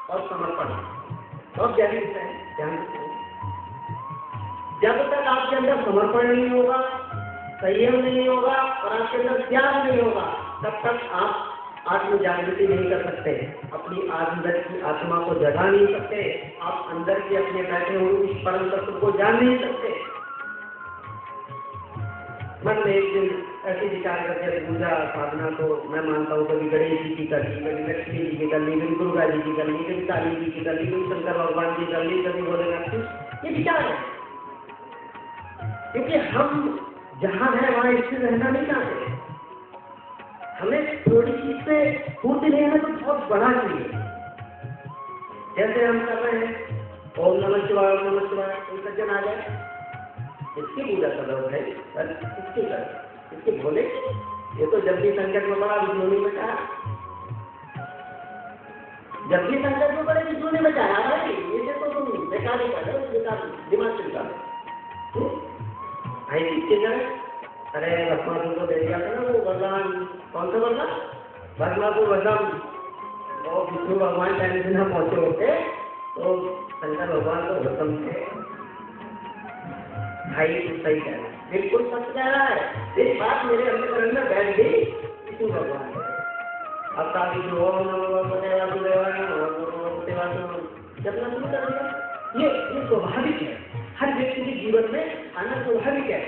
और समर्पण बहुत गहरी विषय है, ध्यान रखिए। जब तक आपके अंदर समर्पण नहीं होगा, संयम नहीं होगा और आपके अंदर त्याग नहीं होगा, तब तक आप आत्म जागृति नहीं कर सकते, अपनी अंदर की आत्मा को जगा नहीं सकते, आप अंदर के अपने बैठे हुए उस परम तत्व को जान नहीं सकते। मन में एक दिन ऐसे विचार करके पूजा साधना तो मैं मानता हूँ कभी गणेश जी की कर ली, कभी लक्ष्मी जी की कर ली, कभी दुर्गा जी की कर ली, कभी काली जी की कर ली, कभी शंकर भगवान की कर ली, कभी भोलेनाथ की, ये विचार है। क्योंकि हम जहाँ है वहाँ स्थिर रहना नहीं चाहते, हमें थोड़ी चीज से पूर्ति नहीं है तो बहुत बड़ा चाहिए। जैसे हम कर रहे हैं ओम नमः शिवाय, ओम नमः शिवाय, कोई सज्जन आ जाए, इसकी पूजा कर रहे हो भाई, इसकी कर, इसके भोले, ये तो जब भी संकट में पड़ा विष्णु ने बचाया, जब भी संकट में पड़े विष्णु ने बचाया भाई, ये तो तुम बेकार ही कर रहे हो, बेकार दिमाग से निकालो भाई। किसके जाए, अरे लक्ष्मण को दे दिया था ना वो वरदान, कौन सा वरदान, बदलापुर वरदान, और विष्णु भगवान टाइम से न पहुंचे होते तो शंकर भगवान को हुक्म थे भाई तू सही कह रहा है, बिल्कुल सच कह रहा है, इस बात मेरे अंदर में बैठ गई विष्णु भगवान को। अब काफी चलना शुरू कर दिया। ये स्वाभाविक है, हर व्यक्ति के जीवन में आना स्वाभाविक है।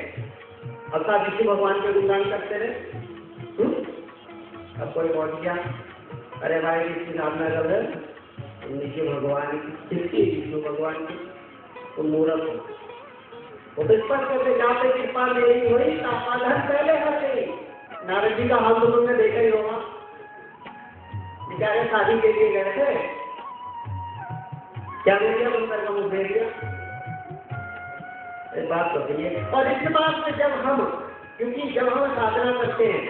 अब का विष्णु भगवान के गुणगान करते रहे। अब कोई पहुंच गया, अरे भाई किसकी साधना कर रहे, विष्णु भगवान की, किसकी, विष्णु भगवान की, तो मूर्ख हो। वो तो स्पष्ट करते जाते कृपा मेरी हुई पहले हटे। नारद जी का हाल तो तुमने देखा ही होगा, बेचारे शादी के लिए गए थे, क्या दे दिया, मंदिर का मुंह दे दिया, इस बात तो सही है। और इस बात में जब हम, क्योंकि जब हम साधना करते हैं,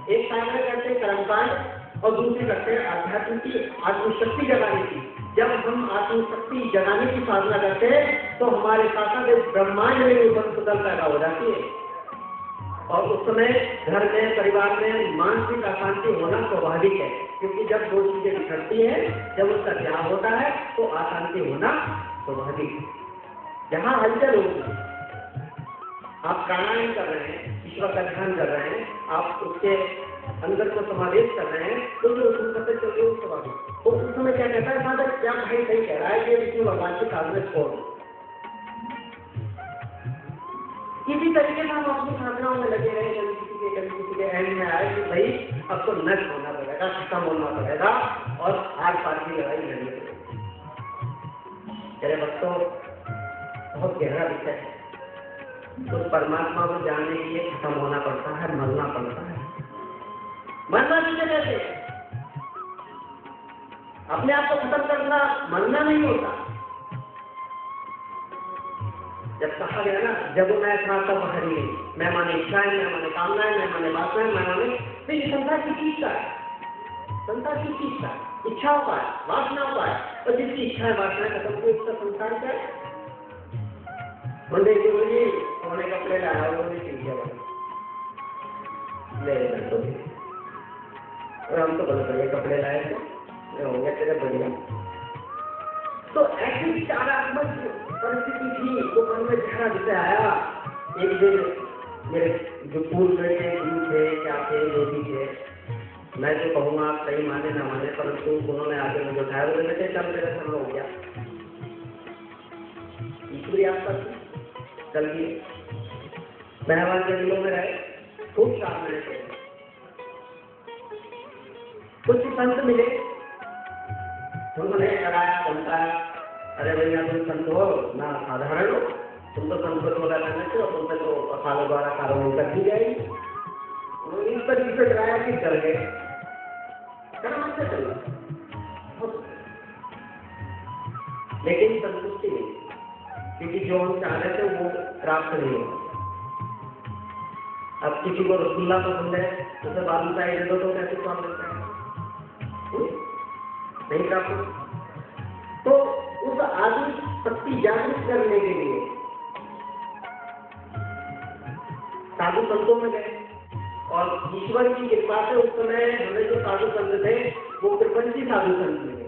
एक साधना करते हैं कर्मकांड और दूसरी करते हैं आध्यात्म की आत्मशक्ति जगाने की। जब हम आत्मशक्ति जगाने की साधना करते हैं तो हमारे साथ एक ब्रह्मांड में उथल पैदा हो जाती है और उस समय घर में, परिवार में मानसिक अशांति होना स्वाभाविक है। क्योंकि जब दो चीजें बिखरती है, जब उसका त्याग होता है तो अशांति होना स्वाभाविक है। जहाँ हलचल होगी, आप प्राणायाम कर रहे हैं, ईश्वर का ध्यान कर रहे हैं, आप उसके अंदर को समावेश कर रहे हैं, तो जो करते चलिए उस स्वाभाविक। तो उस समय क्या कहता है साधक, क्या भाई सही कह रहा है कि विष्णु भगवान की साधना छोड़। इसी तरीके से हम अपनी साधनाओं में लगे रहे, कभी किसी के एंड में आए कि भाई अब तो नष्ट होना पड़ेगा, खत्म होना पड़ेगा और आर पार की लड़ाई लड़नी पड़ेगी। मेरे बच्चों, बहुत गहरा विषय है। तो परमात्मा को जानने के लिए खत्म होना पड़ता है, मरना पड़ता है। मरना किसे कहते हैं? अपने आप को खत्म करना मरना नहीं होता। जब कहा गया ना, जब मैं था तब हरी, मैं माने इच्छाएं, मैं माने कामनाएं, मैं माने वासनाएं, मैं माने, तो ये संसार की चीज का है, संसार की चीज का इच्छाओं का है, वासनाओं का है। और जिसकी इच्छा है, वासनाएं खत्म हुई, उसका संसार क्या है? बोले कि बोलिए सोने कपड़े लाया वो भी ठीक है, ले तो और हम तो बहुत बढ़िया कपड़े लाए थे, होंगे तेरे बढ़िया। तो ऐसी विचारात्मक परिस्थिति थी, तो मन में गहरा विषय आया। एक दिन मेरे जो पूर्व में गुरु थे, क्या थे, जो भी थे, मैं जो कहूँगा आप सही माने ना माने, परंतु उन्होंने आगे मुझे उठाया, बोले बेटे चल मेरे संग हो गया, ईश्वरी आपका चल दिए। महवान के दिलों में रहे, खूब साधनाएं थे। कुछ संत मिले, उन्होंने कराया समझाया, अरे भैया तुम संत हो ना, साधारण हो, तुम तो संत को लगाना चाहिए, तुम पे तो अकालों द्वारा कार्रवाई कर दी जाएगी। उन्होंने इस पर जिसे डराया कि डर गए, कर्म से चला, लेकिन संतुष्टि नहीं, क्योंकि जो हम चाह रहे थे वो प्राप्त नहीं होगा। अब किसी को रसगुल्ला पसंद है, उसे बालूशाही दे दो तो कैसे स्वाद लगता है, नहीं प्राप्त। तो उस आदि शक्ति जागृत करने के लिए साधु संतों में गए और ईश्वर की कृपा से उस समय हमें जो साधु संत थे वो कृपंची साधु संत थे।